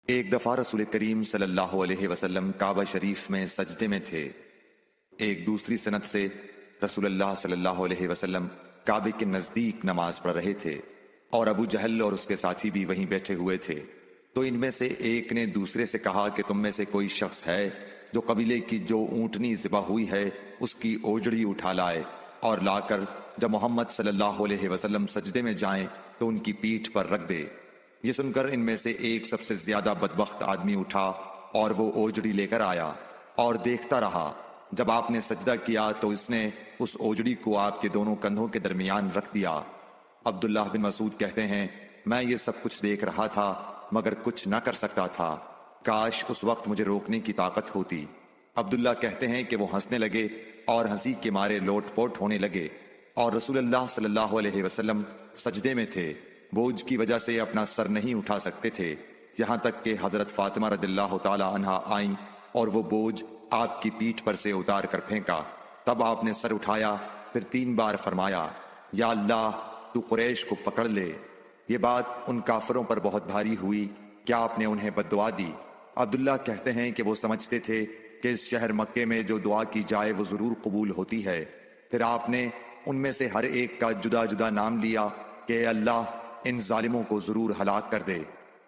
ایک دفعہ رسول کریم صلی اللہ علیہ وسلم کعبہ شریف میں سجدے میں تھے۔ ایک دوسری سند سے رسول اللہ صلی اللہ علیہ وسلم کعبے کے نزدیک نماز پڑھ رہے تھے اور ابو جہل اور اس کے ساتھی بھی وہیں بیٹھے ہوئے تھے۔ تو ان میں سے ایک نے دوسرے سے کہا کہ تم میں سے کوئی شخص ہے جو قبیلے کی جو اونٹنی ذبح ہوئی ہے اس کی اوجڑی اٹھا لائے اور لا کر جب محمد صلی اللہ علیہ وسلم سجدے میں جائیں تو ان کی پیٹھ پر رکھ دے۔ یہ سن کر ان میں سے ایک سب سے زیادہ بدبخت آدمی اٹھا اور وہ اوجڑی لے کر آیا اور دیکھتا رہا۔ جب آپ نے سجدہ کیا تو اس نے اس اوجڑی کو آپ کے دونوں کندھوں کے درمیان رکھ دیا۔ عبداللہ بن مسعود کہتے ہیں میں یہ سب کچھ دیکھ رہا تھا مگر کچھ نہ کر سکتا تھا، کاش اس وقت مجھے روکنے کی طاقت ہوتی۔ عبداللہ کہتے ہیں کہ وہ ہنسنے لگے اور ہنسی کے مارے لوٹ پوٹ ہونے لگے، اور رسول اللہ صلی اللہ علیہ وسلم سجدے میں تھے، بوجھ کی وجہ سے اپنا سر نہیں اٹھا سکتے تھے، یہاں تک کہ حضرت فاطمہ رضی اللہ تعالی عنہا آئیں اور وہ بوجھ آپ کی پیٹھ پر سے اتار کر پھینکا۔ تب آپ نے سر اٹھایا، پھر 3 بار فرمایا یا اللہ تو قریش کو پکڑ لے۔ یہ بات ان کافروں پر بہت بھاری ہوئی کہ آپ نے انہیں بد دعا دی۔ عبداللہ کہتے ہیں کہ وہ سمجھتے تھے کہ اس شہر مکے میں جو دعا کی جائے وہ ضرور قبول ہوتی ہے۔ پھر آپ نے ان میں سے ہر ایک کا جدا جدا نام لیا کہ اے اللہ ان ظالموں کو ضرور ہلاک کر دے۔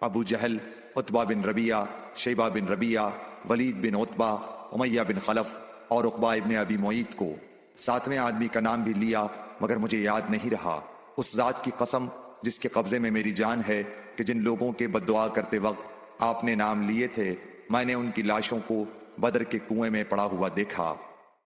ابو جہل، عتبہ بن ربیعہ، شیبہ بن ربیعہ، ولید بن عتبہ، امیہ بن خلف اور عقبہ ابن ابی معیط کو۔ 7ویں آدمی کا نام بھی لیا مگر مجھے یاد نہیں رہا۔ اس ذات کی قسم جس کے قبضے میں میری جان ہے کہ جن لوگوں کے بد دعا کرتے وقت آپ نے نام لیے تھے میں نے ان کی لاشوں کو بدر کے کنویں میں پڑا ہوا دیکھا۔